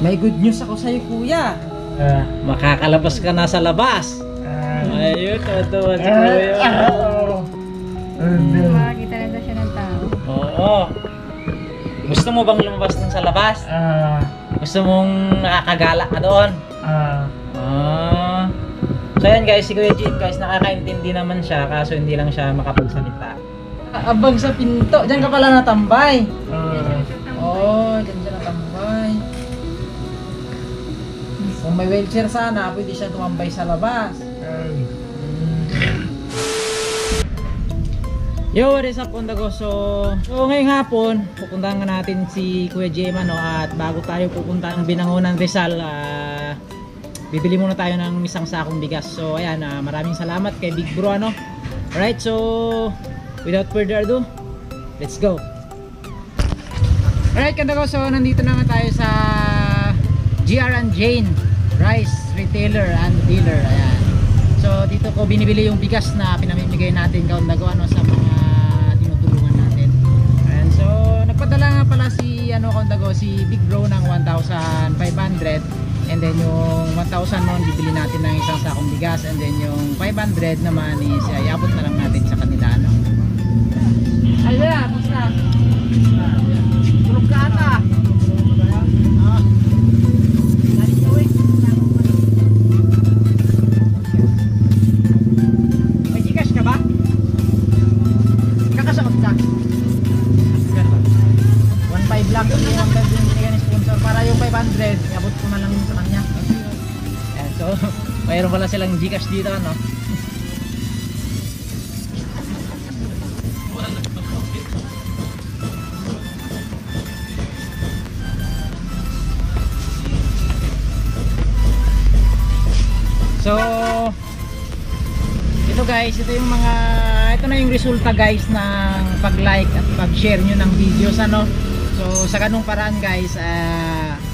May good news ako sa'yo, kuya. Makakalabas ka na sa labas. Ayun, tuwa si kuya. Makakita na siya ng tao. Oo. Gusto mo bang lumabas dun sa labas? Gusto mong nakakagala ka doon? So yan guys, si Kuya Jeep guys, nakakaintindi naman siya, kaso hindi lang siya makapagsalita. Abang sa pinto, dyan ka pala natambay. Dyan siya natambay. Kung may wheelchair sana, pwede siya tumambay sa labas. Yo, what is up on the go? So ngayong hapon, pupuntahan nga natin si Kuya Jema, no? At bago tayo pupunta ng Binangonan Rizal, bibili muna tayo ng isang sakong bigas. So ayan, maraming salamat kay Big Bro, ano? Alright, so without further ado, let's go. Alright, kanda ko, so nandito na nga tayo sa GR and Jane Rice Retailer and Dealer. Ayan. So dito ko binibili yung bigas na pinamimigay natin kaundago, ano, sa mga tinutulungan natin. And so nagpadala nga pala si kaundago, si Big Bro ng 1,500. And then yung 1,000 noon bibili natin ng isang sakong bigas, and then yung 500 naman is iabot na lang natin sa kanila, ano. Ay, wala, basta. Tulog ka ata. May Gcash ka ba? Kakasaot ka? 1,500 lang yung 1,500 yung binigyan ni sponsor, para yung 500 iabot ko na lang sa kanya. Ayan, so mayroon pala silang Gcash dito, ano. So ito guys, ito na yung resulta guys ng pag-like at pag-share nyo ng videos, ano. So sa ganung paraan guys,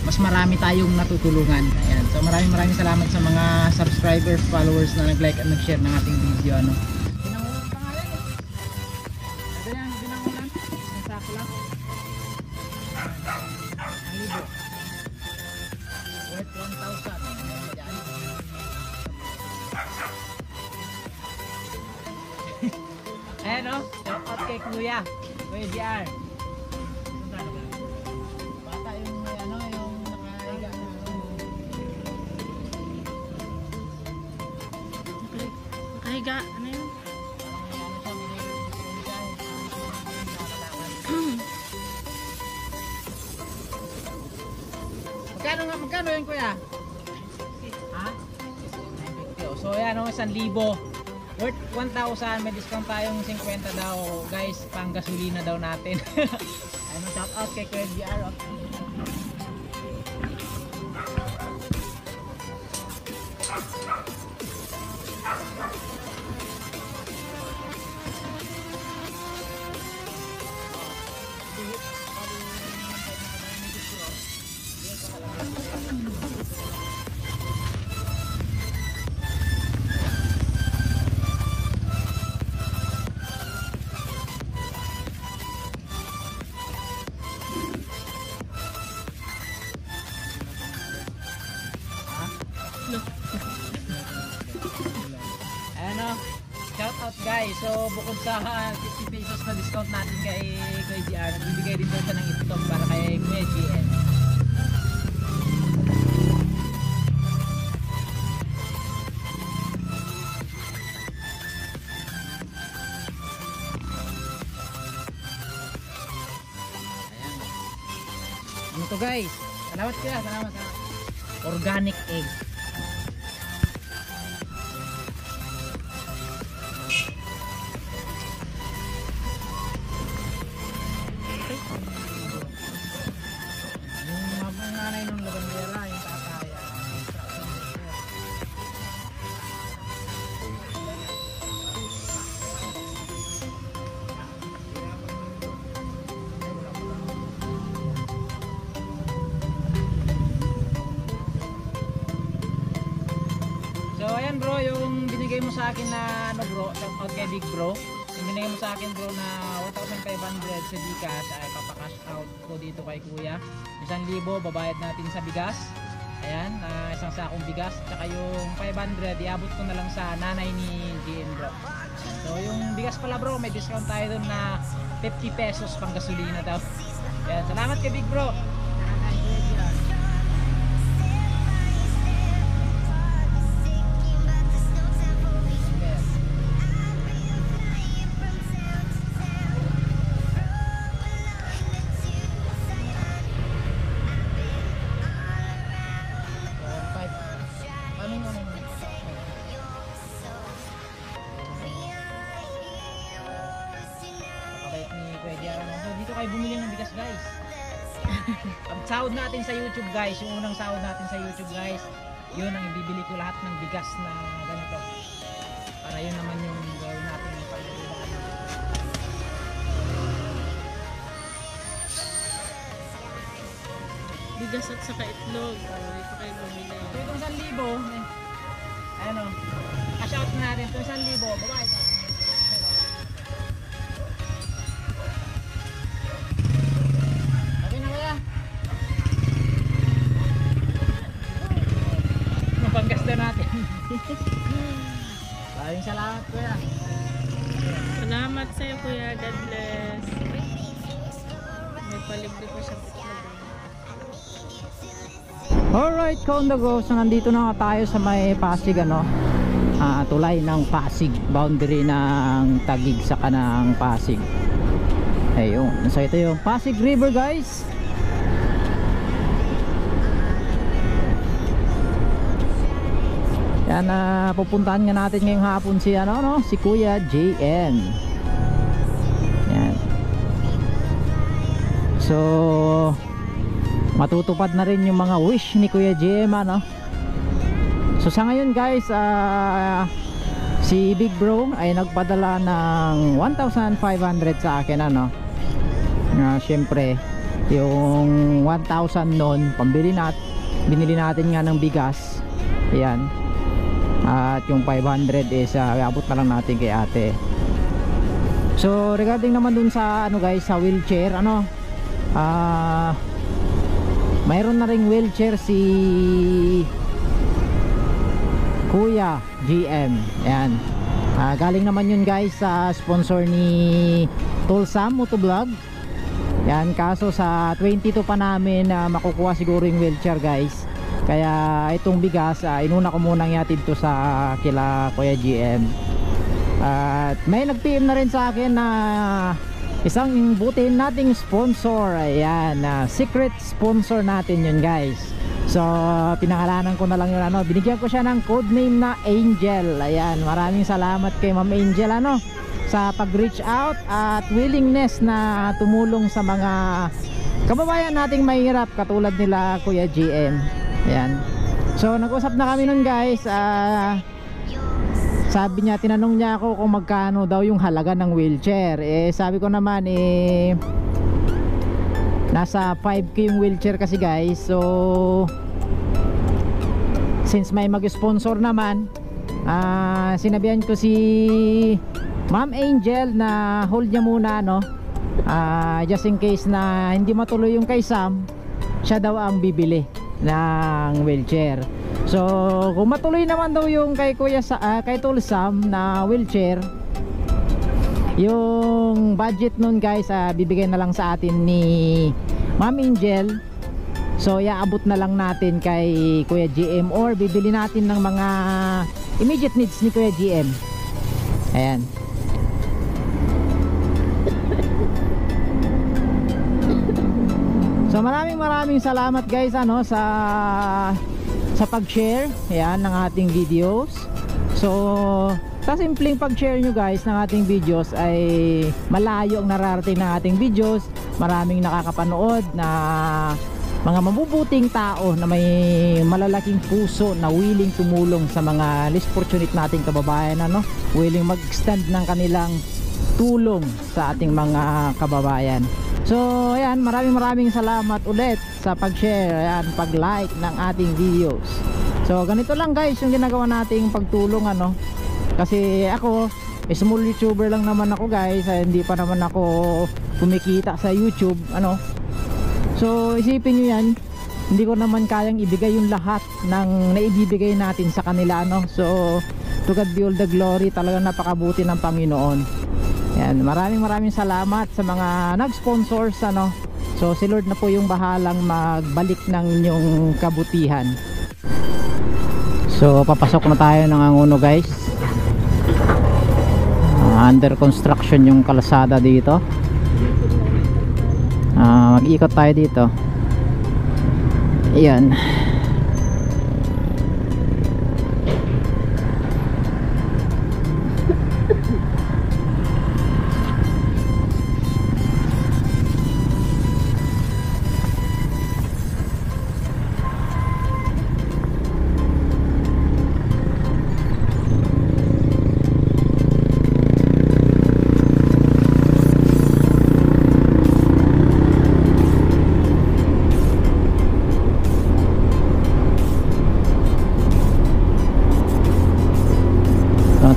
mas marami tayong natutulungan. Ayan. So maraming salamat sa mga subscribers, followers na nag-like at nag-share ng ating video, ano. Binangonan pa nga yan. Ito yan, binangonan. Ang sako lang. Ang libo. Worth 1,000. Ayan, o. Shout out kay Kuya JR. Bata yung yung nakahiga na. Nakahiga, ano yun? Magkano yun, Kuya? Ha? 950. So yan, 1,000. Worth 1,000, may discount tayong 50 daw guys, pang gasolina daw natin. Ano, shout out kay Kuya JR. Ano, shout out guys. So bukod sa 50 pesos na discount natin kay Kuya JR, nagbibigay din daw siya ng itlog para kay Kuya JN. Ano to guys? Salamat kuya, salamat. Organic egg. Yung nanay nung labandera, yung tatay. So ayan bro, yung binigay mo sa akin na ano bro, shout out kay Big Bro. Yung binigay mo sa akin bro na 1,500 sa Gcash ay papakash out ko dito kay kuya. 1,000 babayad natin sa bigas. Ayan, isang sakong bigas. Tsaka yung 500 iabot ko na lang sa nanay ni GM bro. So yung bigas pala bro, may discount tayo dun na 50 pesos pang gasolina daw. Ayan, salamat kay Big Bro. So dito kayo bumili ng bigas guys. Ang sahod natin sa YouTube guys, yung unang sahod natin sa YouTube guys, yun ang ibibili ko lahat ng bigas na ganito. Para yun naman yung gawin natin yung pagbibilaan. Bigas at saka itlog. Dito kayo bumili. So itong 1,000, ano, cash out na natin. Itong 1,000, babae ito. Okay na kaya? Mapanggasta natin. Maraming salamat kuya. Salamat sa'yo kuya. God bless. May palibre ko siyang itlog. Alright, Count the Go. So nandito na nga tayo sa may Pasig, ano, tulay ng Pasig, boundary ng Taguig sa kanang Pasig. Ayun, so ito yung Pasig River guys. Yan, pupuntahan nga natin ngayong hapon si ano, no, si Kuya JN. Yan. So matutupad na rin yung mga wish ni Kuya JM, ano. So sa ngayon guys, si Big Bro ay nagpadala ng 1,500 sa akin, ano. Syempre yung 1,000 nun binili natin nga ng bigas. Ayan. At yung 500 is abot na lang natin kay ate. So regarding naman dun sa ano guys, sa wheelchair, ano, mayroon na ring wheelchair si Kuya GM. Ayan. Galing naman yun guys sa sponsor ni Tulsam Motovlog. Yan, kaso sa 22 pa namin makukuha siguro yung wheelchair guys. Kaya itong bigas, inuna ko munang yatid to sa kila Kuya GM. At may nag-PM na rin sa akin na isang butin nating sponsor. Ayan, secret sponsor natin yun guys. So pinangalanan ko na lang yun, ano, binigyan ko siya ng code name na Angel. Ayan, maraming salamat kay Ma'am Angel, ano, sa pag-reach out at willingness na tumulong sa mga kababayan nating mahirap katulad nila Kuya GM. Ayan. So nag-usap na kami nun guys. Sabi niya, tinanong niya ako kung magkano daw yung halaga ng wheelchair. Sabi ko naman nasa 5K yung wheelchair kasi guys. So since may mag-sponsor naman, sinabihan ko si Ma'am Angel na hold niya muna, no, just in case na hindi matuloy yung kay Sam, siya daw ang bibili ng wheelchair. So kung matuloy naman daw yung kay Kuya kay Tulsam na wheelchair, yung budget nun guys, bibigay na lang sa atin ni Ma'am Angel. So iaabot na lang natin kay Kuya GM or bibili natin ng mga immediate needs ni Kuya GM. Ayan. So maraming salamat guys, ano, sa pag-share, ayan, ng ating videos. So sa simpleng pag-share nyo guys ng ating videos ay malayo ang nararating ng ating videos. Maraming nakakapanood na mga mabubuting tao na may malalaking puso na willing tumulong sa mga less fortunate nating kababayan, ano, willing mag-extend ng kanilang tulong sa ating mga kababayan. So ayan, maraming salamat ulit sa pag-share, ayan, pag-like ng ating videos. So ganito lang guys yung ginagawa nating pagtulong, ano. Kasi ako, small YouTuber lang naman ako guys, hindi pa naman ako kumikita sa YouTube, ano. So isipin nyo yan, hindi ko naman kayang ibigay yung lahat ng naibibigay natin sa kanila, no? So to God be all the glory, talagang napakabuti ng Panginoon. Yan, maraming salamat sa mga nag-sponsors, ano. So si Lord na po yung bahalang magbalik ng inyong kabutihan. So papasok na tayo ng Angono, guys. Under construction yung kalsada dito. Mag-ikot tayo dito. Ayan.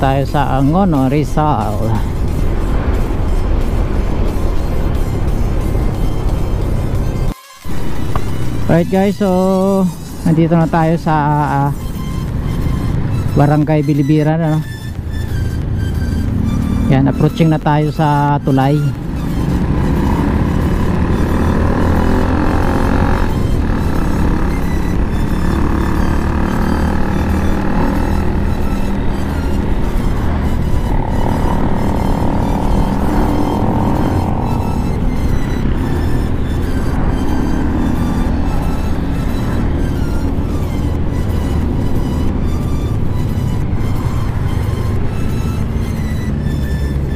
Tayo sa Angono, Rizal. Alright guys, so nandito na tayo sa Barangay Bilibiran, ano? Yan, approaching na tayo sa tulay.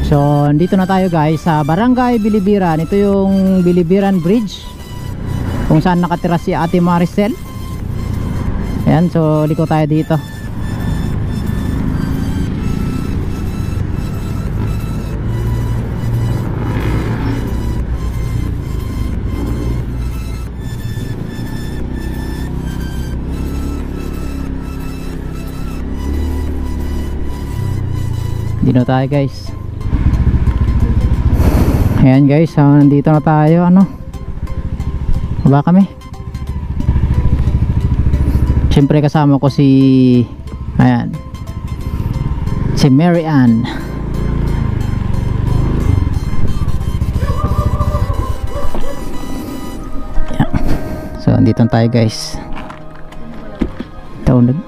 So andito na tayo guys sa Barangay Bilibiran. Ito yung Bilibiran Bridge kung saan nakatira si Ate Maricel. Ayan, so liko tayo dito. Dito tayo guys. Ayan guys, so nandito na tayo, ano, baba kami. Siyempre kasama ko si, ayan, si Mary Ann. Ayan. So nandito na tayo guys. Taunod.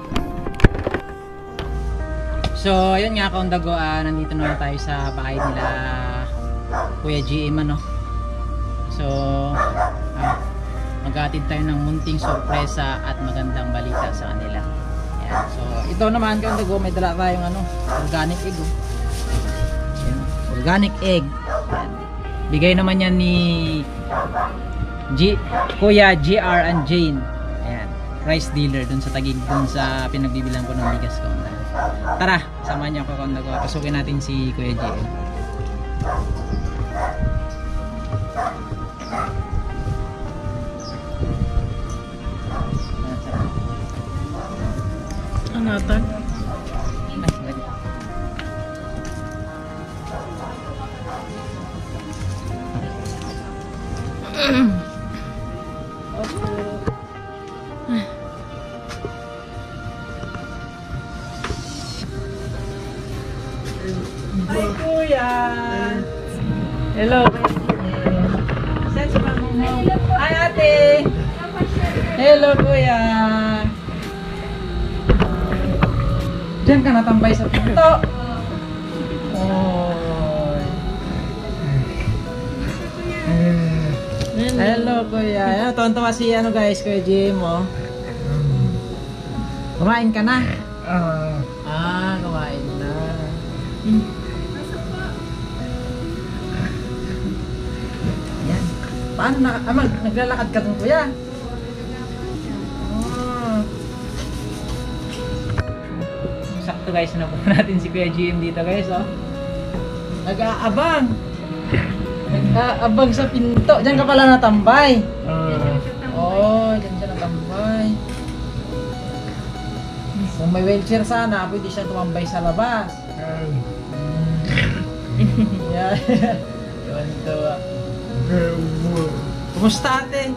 So ayun nga, kaundago, nandito na tayo sa bahay nila Kuya GM, ano. So maghatid tayo ng munting sorpresa at magandang balita sa kanila. Ayan. So ito naman, kaundago, may dala tayong ano, organic egg, oh. Ayan, organic egg. Ayan. Bigay naman yan ni Kuya GR and Jane. Ayan, rice dealer dun sa Taguig, dun sa pinagbibilang ko ng bigas ko. Tara, samahan niyo ako, kaundago. Pasukin natin si Kuya GM. Ano ito? Hi Kuya! Hello! Saan si mama mo? Hi ate! Hello Kuya! Diyan ka natambay sa pinto! Oy! Hello Kuya! Ayan, tuwan-tuwa si ano guys, Kuya Jim, oh. Kumain ka na? Kumain na. Yan. Paano na? Naglalakad ka dun, Kuya? Oh. Sakto guys, napupo natin si Kuya GM dito guys, oh. Nag-aabang. Nag-aabang sa pinto. Diyan ka pala natambay. Oh, diyan siya natambay. Kung may wheelchair sana, pwede siya tumambay sa labas. Yeah. Tuwan-tuwa. Kumusta ate?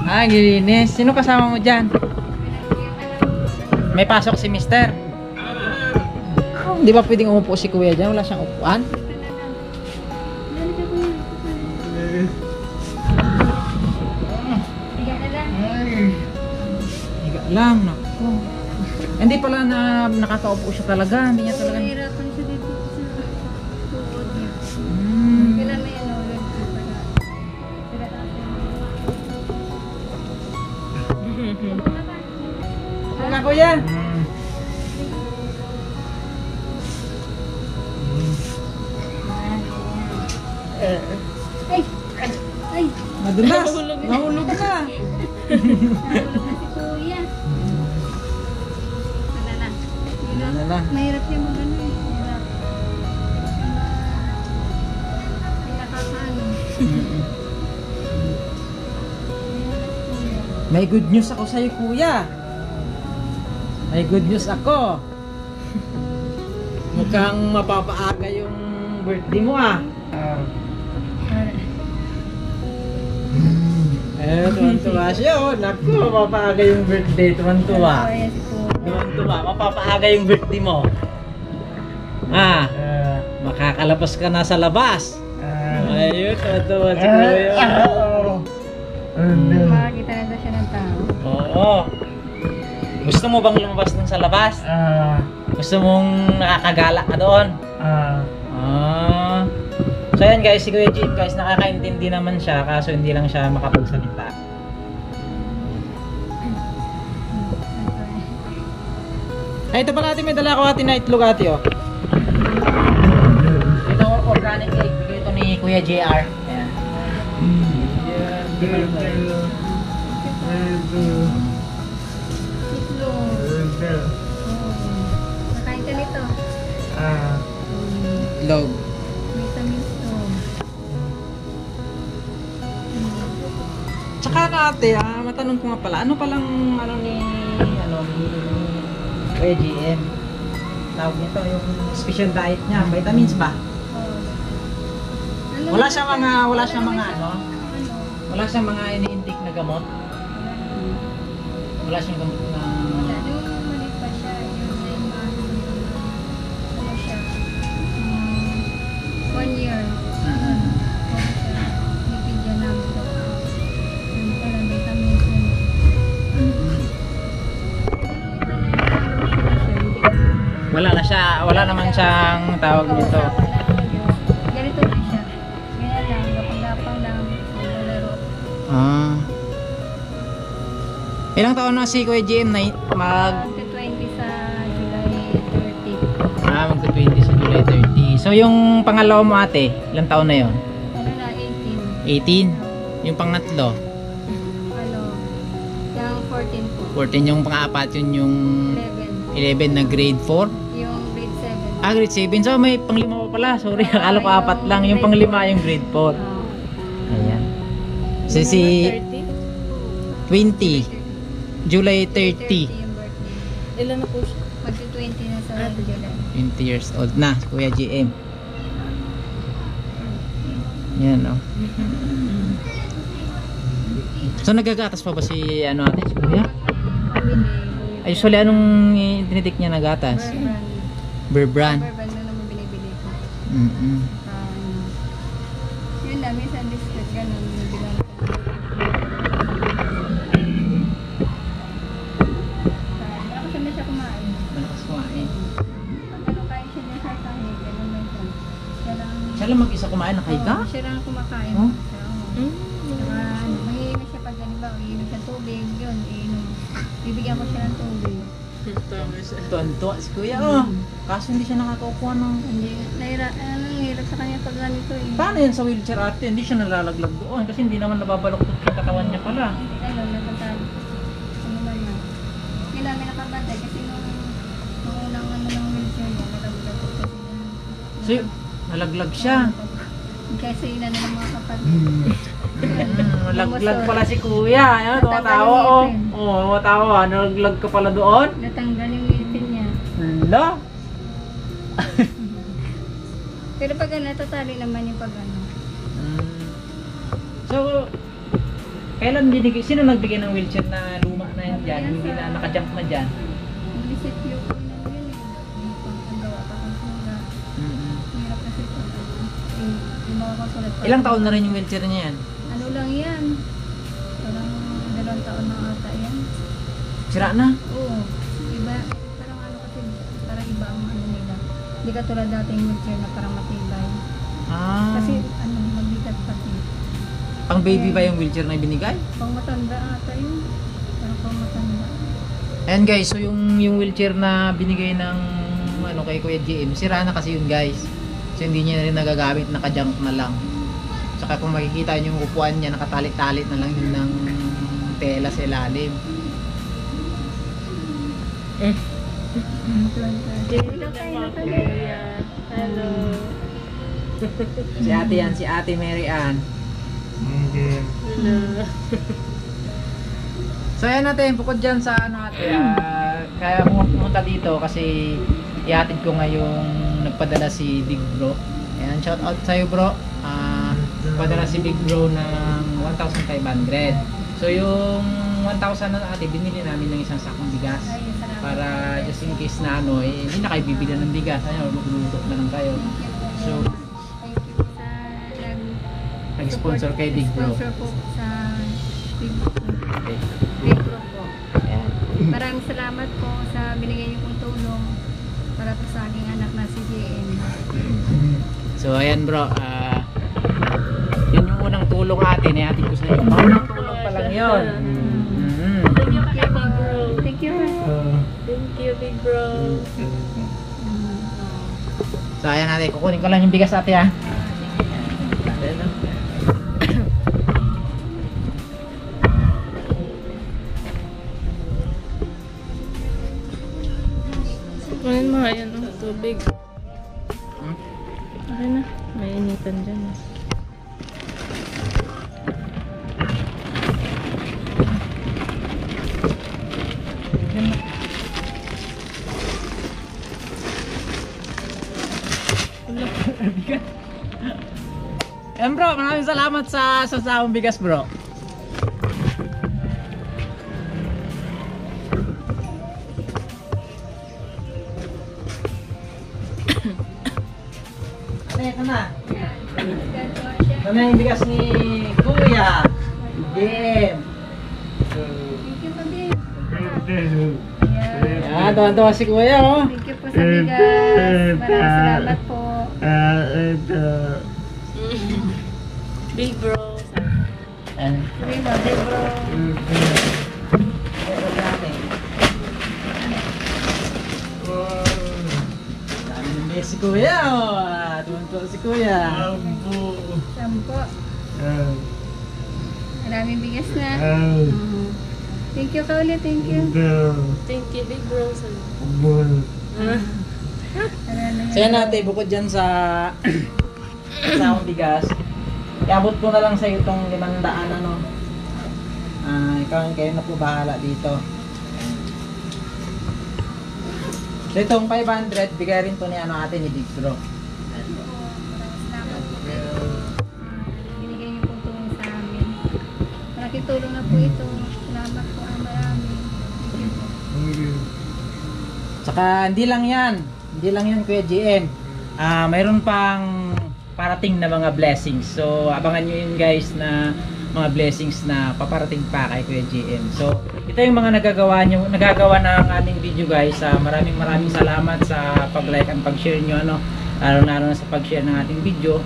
Ah, gilinis. Sino kasama mo dyan? May pasok si mister. Oh, di ba pwedeng umupo si kuya dyan? Wala siyang upuan? Higa lang, naku. Hindi pala na nakakaupo siya talaga. Hindi niya talaga. Nahihirapan siya dito sa tuhod niya. Hmm. Kailan na yan ulit. Sira natin. Wala kuya. Ay! Ay! Madulas. Nahulog na. Nahulog na. Nahulog na si Kuya. Wala na. Wala na. Mahirap yung mag-ano eh. Mahirap. Ay, nakakaano. May good news ako sa'yo kuya. May good news ako. Mukhang mapapaaga yung birthday mo ah. Tuwan-tuwa siya oh. Naku, mapapaaga yung birthday. Tuwan-tuwa. Yes po. Tuwan-tuwa. Mapapaaga yung birthday mo. Ah, makakalabas ka na sa labas. Ayun, tuwan-tuwa si kuya. Makakita na daw siya ng tao. Oo. Gusto mo bang lumabas dun sa labas? Gusto mong nakakagala ka doon? So yan guys, si Kuya Jim guys, nakakaintindi naman siya kaso hindi lang siya makapagsalita. Ay, ito pala ate, may dala ko ate na itlog ate oh. Ito organic egg, bigay ito ni Kuya JR. Ayan. Itlog. Nakain ka nito. Itlog. Vitamins to. Tsaka na ate, matanong ko nga pala, ano palang ni Kuya GM? Tawag nito, yung special diet niya, vitamins ba? Wala siyang mga wala siyang mga ini-intake na gamot? Wala siyang gamot na... Wala. Nung maliit pa siya, yung ano siya, 1 year. Ano siya, bibigyan namin ito. Yung pala, vitamins yun. Wala naman siyang tawag dito. Ganito na siya. Ganyan lang, gapang-gapang lang, naglalaro. Ilang taon na si Kuya GM na Mag-20 sa July 30. magto-20 sa July 30. So yung pangalawa mo ate, ilang taon na yon? Ano na, 18. 18. Yung pangatlo, Ano, yung 14 po. 14. Yung pang-apat, yun yung 11. 11 na grade 4. Yung grade 7. Grade 7. So may panglima pa pala. Sorry, akala ko apat lang. Yung panglima yung grade 4. Ayan. So si 20. July 30. Yung birthday. Ilan na po siya? Magti-20 na sa July. 20 years old na, Kuya GM. Yan, oh. So nagagatas pa ba si ano ate, si Kuya? Ay, usually anong tinitik niya na gatas? Bear Brand. Bear Brand na naman binibili ko. Yun na, minsan biscuit, ganun. Bilang ko. Ako saan na siya kumain. Malakas kumain. Pag ano kain siya niya sa tahi, ganun man siya. Siya lang mag-isa kumain na kahiga? Oo, siya lang kumakain. Oh? Saka ano, mahihinig siya pag ganun ba, iinom siya tubig, yun, iinom. Bibigyan ko siya ng tubig. Tama siya. Tuwan-tuwa si Kuya, oh. Kaso hindi siya nakakaupuan ng... Hirap sa kanya pag ganito eh. Paano yan sa wheelchair ate? Hindi siya nalalaglag doon kasi hindi naman nababaloktot yung katawan niya pala. Ayun, nakatali. Ano ba yan? Hindi namin nakabantay kasi nung unang ano ng wheelchair niya, nalaglag ko kasi So, nalaglag siya. kasi inano ng mga kapatid. Nalaglag pala si Kuya. Ayan, tumatawa oh. Oo, tumatawa. Nalaglag ka pala doon. Natanggal yung ngipin niya. Hala. Pero pag natatali naman yung pag ano. So, kailan binigay, sino nagbigay ng wheelchair na luma na yan dyan, hindi na nakajump na dyan? Nag-reset yung unan yun eh. Yung pagkagawa pa kung sula. Hirap kasi ito. Yung mga konsulat pa. Ilang taon na rin yung wheelchair niya yan? Ano lang yan? Parang 2 taon na ata yan. Sira na? Oo. Iba, parang ano kasi, parang iba ang ano nila. Hindi ka tulad dating wheelchair na parang matibay. Ah, Kasi ano, mabigat pati. pang baby ba yung wheelchair na binigay? Pang matanda ata yun. Parang pang matanda. Ayan guys, so yung wheelchair na binigay ng ano kay Kuya GM, sira na kasi yun guys. So hindi niya rin nagagamit, naka-junk na lang. Saka kung makikita niyo yung upuan niya, nakatalit-talit na lang yun ng tela sa ilalim. Dito na po kuya. Hello. Si ate yan, si ate Mary Ann. Hello. So ayan natin, bukod dyan sa ano ate, kaya pumunta dito kasi ihatid ko ngayong nagpadala si Big Bro. Ayan, shout out sa'yo bro. Nagpadala si Big Bro ng 1,500. So yung 1,000 na ate, binili namin ng isang sakong bigas. Para just in case na ano, hindi na kayo bibili ng bigas. Ano, magluluto na lang kayo. So, Thank you po sa nag-sponsor kay Big Bro. Sponsor po sa Big Okay. Bro po. Ayan. Maraming salamat po sa binigay niyo pong tulong para po sa aking anak na si JM. So ayan bro, yun yung unang tulong atin, hatid ko sa inyo. Unang tulong pa lang yun. Thank you kay Big Bro. Thank you. Thank you, Big Bro. So ayan natin, kukunin ko lang yung bigas ate ha. Kunin mo, ayan o, tubig. Okay na, may initan dyan. Ayan bro, maraming salamat sa sasawang bigas bro. Ate, ito na. Ito na yung bigas ni Kuya. Jim. Thank you po din. Ayan, tuwan-tuwa si Kuya oh. Thank you po sa bigas. Maraming salamat po. Big Bro. Ayan. Sabi mo, Big Bro. Dami ng bigas si Kuya oh. Tuwan-tuwa si Kuya. Sampo. Maraming bigas na. Thank you ka ulit. Thank you. Thank you, Big Bro. So yan natin, bukod dyan sa akong bigas, iabot ko na lang sa iyo itong 500 ano. Kayo na po bahala dito. So itong 500, bigay rin to ni ano ate ni Big Bro. Maraming salamat po. Binigay niyo po tulong sa amin. Malaking tulong na po ito. Salamat po ang marami. Thank you po. Saka hindi lang yan Kuya GM. Mayroon pang parating na mga blessings. So abangan nyo yun guys na mga blessings na paparating pa kay Kuya GM. So ito yung mga nagagawa ng aming video guys. Maraming salamat sa pag-like and pag-share nyo ano. Lalo na sa pag-share ng ating video.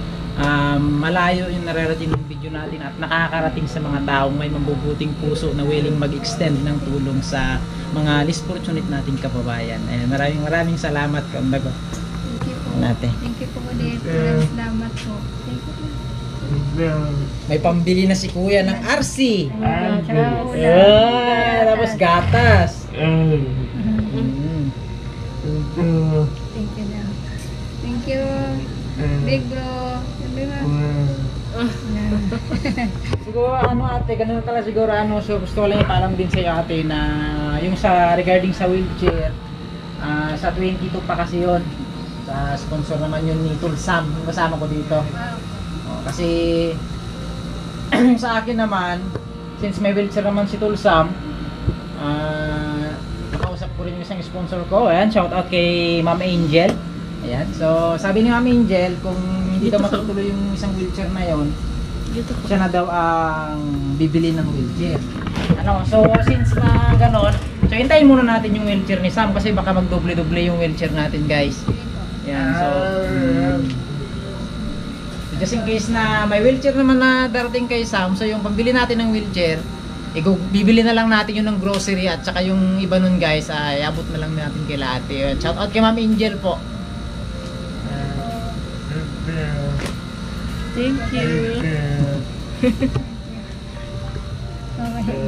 Malayo yung nararating ng video natin at nakakarating sa mga taong may mabubuting puso na willing mag-extend ng tulong sa mga less fortunate nating kababayan. Maraming salamat kambago Thank you po. natin. Thank you po ulit. Maraming salamat po. Thank you po. May pambili na si Kuya ng RC. Ciao. Tapos gatas. Thank you na. Thank you. Big Bro. Sabi mo. Siguro ano ate, ganun pala siguro ano, so gusto ko lang ipaalam din sa iyo ate na yung sa regarding sa wheelchair, sa 22 pa kasi yun. Sa sponsor naman yun ni Tulsam, yung kasama ko dito. Wow. Kasi sa akin naman, since may wheelchair naman si Tulsam, nakausap ko rin yung isang sponsor ko. Ayan, shout out kay Ma'am Angel. Ayan, so sabi ni Ma'am Angel, kung hindi daw matutuloy yung isang wheelchair na yon, siya na daw ang bibili ng wheelchair. Ano, so since na ganon, so hintayin muna natin yung wheelchair ni Sam kasi baka magdoble-doble yung wheelchair natin, guys. Ayan, so just in case na may wheelchair naman na darating kay Sam, so yung pagbili natin ng wheelchair, bibili na lang natin yung ng grocery at saka yung iba nun, guys, ay abot na lang natin kay ate. Shout out kay Ma'am Angel po. Thank you. Okay.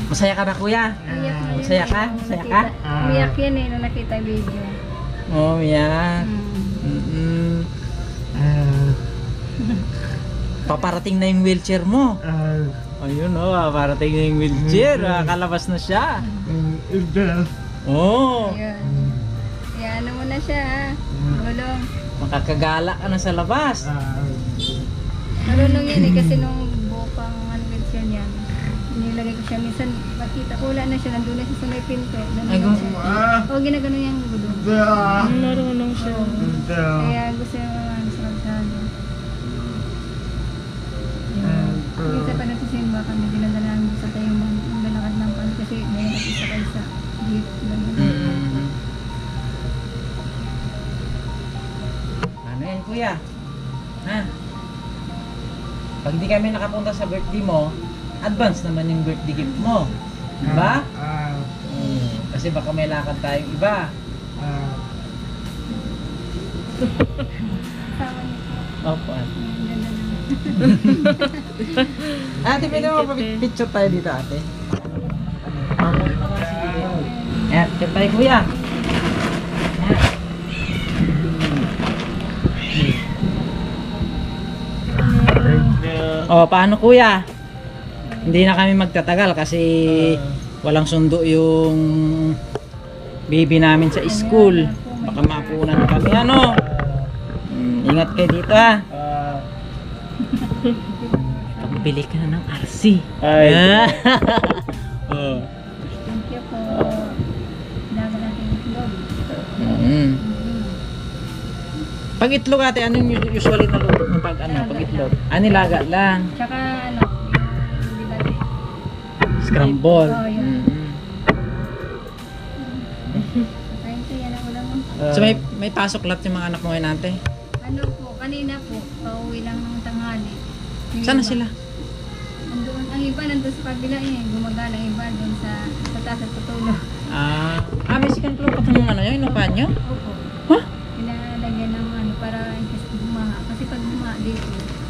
Masaya ka na, kuya? Umiyak na yun Masaya ka? nung Masaya nakita- ka? Umiyak yan nung nakita yung video. Oh, yeah. Paparating na yung wheelchair mo. Ayun, oh, paparating na yung wheelchair. Kalabas na siya. Oh, Ayun. Kaya ano mo na siya ha. Gulong. makakagala ka na sa labas. Marunong yan eh kasi nung buo pang wheelchair niya. Nilagay ko siya minsan, makita ko wala na siya, nandun na siya sa may pinto. Ay, O ginagano niyang gulong. Marunong siya. Kaya gusto niya mga sa kalsada. Minsan pa nagsisimba kami, dinadalaan sa tayo yung lalakad ng pan kasi may isa kayo sa jeep. Ano yan, kuya? Ha? Pag di kami nakapunta sa birthday mo, advance naman yung birthday gift mo. Diba? Kasi baka may lakad tayong iba. Sama niyo po. Opo. Ang ganda naman. Ate, pwede mo picture tayo dito, ate? Ayan, picture tayo, kuya. Ayan. Oh, paano, kuya? Hindi na kami magtatagal kasi walang sundo yung baby namin sa school. Baka mapunan kami, ano? Ingat kayo dito, ha? Pagbili ka na ng RC. Oh. Thank you po. Dami natin itlog. Pag itlog, ate, ano yung usually na luto mo pag ano, pag itlog? Nilaga lang. Tsaka ano, yung di ba? Scramble. Oh, yun. Kain ko yan ang ulam mo. So may pasok lahat yung mga anak mo ngayon, ate? Ano po, kanina po, pauwi lang ng tanghali. Yung Sana iba, sila? Nandun, ang iba nandun sa kabila eh, gumagala ang iba doon sa taas at tutulog. May second floor pa itong ano yung inupahan nyo? Opo. Huh? Pinalagyan ng ano para in case bumaha. Kasi pag bumaha dito,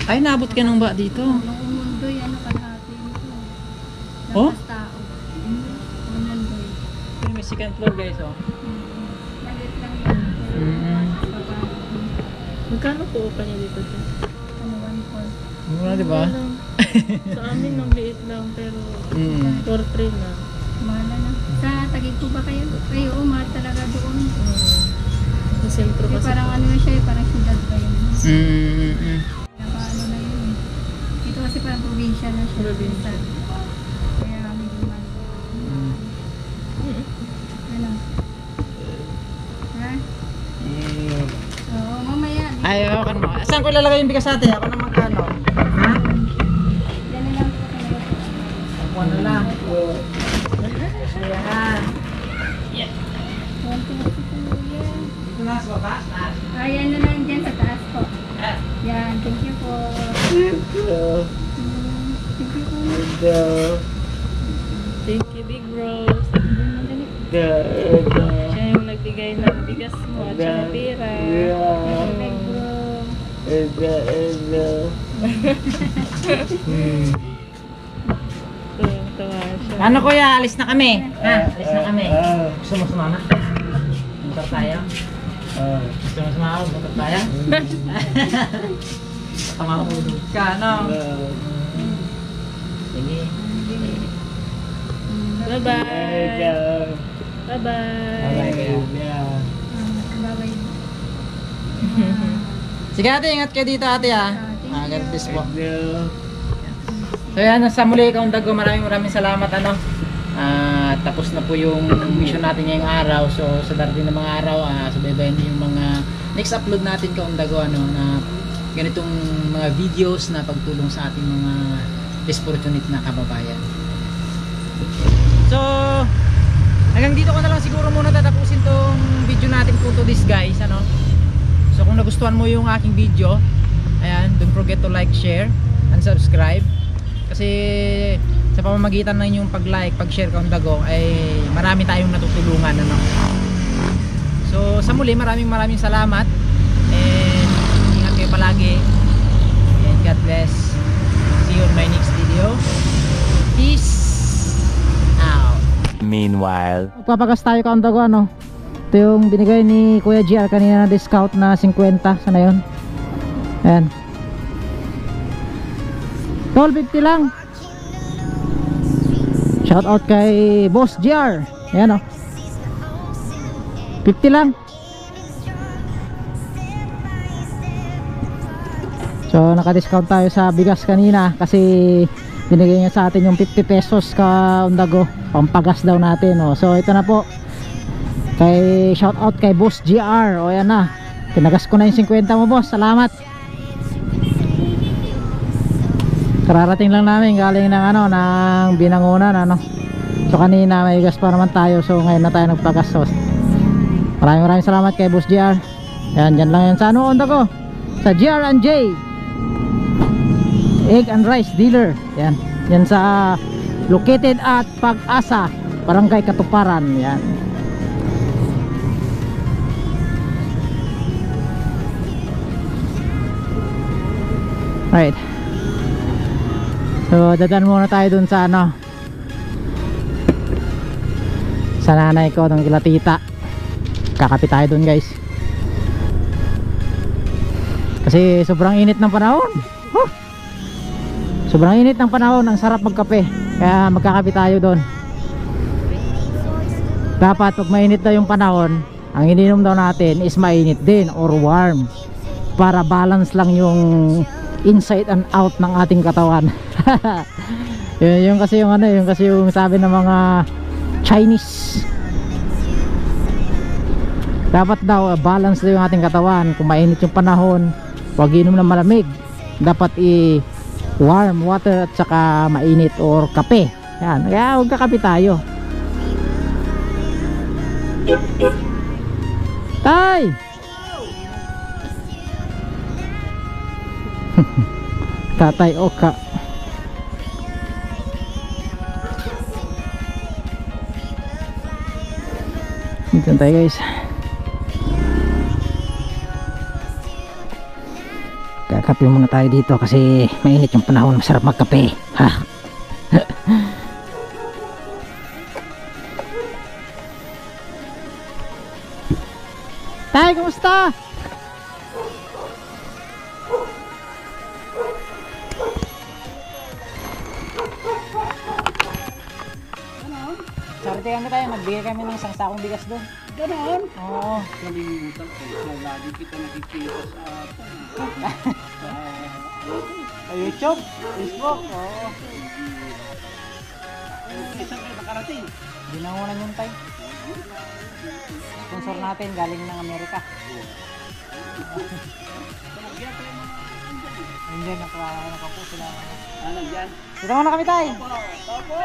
Ay, naabot ka ng ba dito? nung umundoy, ano kalahati nito. Oh? Lakas tao. Umundoy. Pero may second floor, guys, oh. Malit lang yan. Magkano po upa niya dito siya? Ano, 1 Mura, di ba? Lang. Sa amin, ang liit lang, pero Mm. 4-3 na. Mahal na. Sa Taguig po ba kayo? Ay, oo, mahal talaga doon. Sa sentro Kasi kasi. parang ano na siya, parang syudad pa yun. Mm. Ano na yun eh. Ito kasi parang probinsya na siya. Probinsya. Kaya medyo mahal. Ano? Ha? Oo, mamaya. Ay, ako mo. Saan ko ilalagay yung bigas natin? Ako na magkano? Ha? Yan na lang po kayo. Ako na lang. Ayan. Konti na si Kuya. Dito na sa baba. Ayan na lang dyan sa taas po. Yan, thank you po. Thank you po. Thank you, Big Bro. Madali. Siya yung nagbigay ng bigas mo at saka pera. Big bro. Tuwa siya. Ano, kuya? Alis na kami. Ha? Alis na kami. Gusto mo sumama? Motor tayo? Gusto mo sumama? Motor tayo? Baka mahulog ka, no? Sige. Bye-bye. Bye-bye. Bye-bye. Sige ate, ingat kayo dito ate ha. Thank God bless po. Well, So yan, sa muli Kaundago, maraming salamat ano. Tapos na po yung mission natin ngayong araw. So sa darating na mga araw, subaybayan niyo yung mga next upload natin Kaundago ano, na ganitong mga videos na pagtulong sa ating mga disfortunate na kababayan. So hanggang dito ko na lang siguro muna tatapusin tong video natin po to this guys ano. So kung nagustuhan mo yung aking video, ayan, don't forget to like, share, and subscribe. Kasi sa pamamagitan ng inyong pag-like, pag-share Kaundago ay marami tayong natutulungan ano. So sa muli, maraming salamat. And ingat kayo palagi. And God bless. See you on my next video. Peace out. meanwhile, Magpapagas tayo Kaundago ano. Ito yung binigay ni Kuya GR kanina na discount na 50. Sana yun. Ayan. 12.50 lang. Shout out kay Boss GR. Ayan o. 50 lang. So naka-discount tayo sa bigas kanina kasi binigay niya sa atin yung 50 pesos Kaundago. Pampagas daw natin o. So ito na po. Kay shout out kay Boss GR. O ayan na. Tinagas ko na yung 50 mo boss. Salamat. Kararating lang namin galing ng ano ng Binangonan ano. So kanina may gas pa naman tayo. So ngayon na tayo nagpagas. So, maraming salamat kay Boss GR. Yan, dyan lang yan sa ano Kaundago. Sa GR&J Egg and Rice Dealer. Yan. Yan sa located at Pag-asa, Barangay Katuparan. Yan. Right. So dadaan muna tayo dun sa ano, sa nanay ko ng Gilatita. Kakapit tayo dun guys. Kasi sobrang init ng panahon. Sobrang init ng panahon, ang sarap magkape. Kaya magkakapit tayo dun. Dapat pag mainit na yung panahon, ang ininom daw natin is mainit din or warm. Para balance lang yung inside and out ng ating katawan. yung kasi yung ano, yung kasi yung sabi ng mga Chinese. Dapat daw balance daw yung ating katawan. Kung mainit yung panahon, huwag inom ng malamig. Dapat warm water at saka mainit or kape. Yan, kaya huwag kakape tayo. Tay! Tatay Oka. Dito tayo guys. Kakape muna tayo dito kasi mainit yung panahon, masarap magkape. Ha? Tay, kumusta? Sorte kami tayo, nagbigay kami ng isang sakong bigas doon. ganoon. Oo. Kalimutan ko. Lagi kita nakikita Sa YouTube, Facebook, oo. Isang kayo nakarating. Binangunan yung tayo. Sponsor natin galing ng Amerika. Nandiyan, nakapo sila. Nandiyan. Dito muna kami tayo. Opo.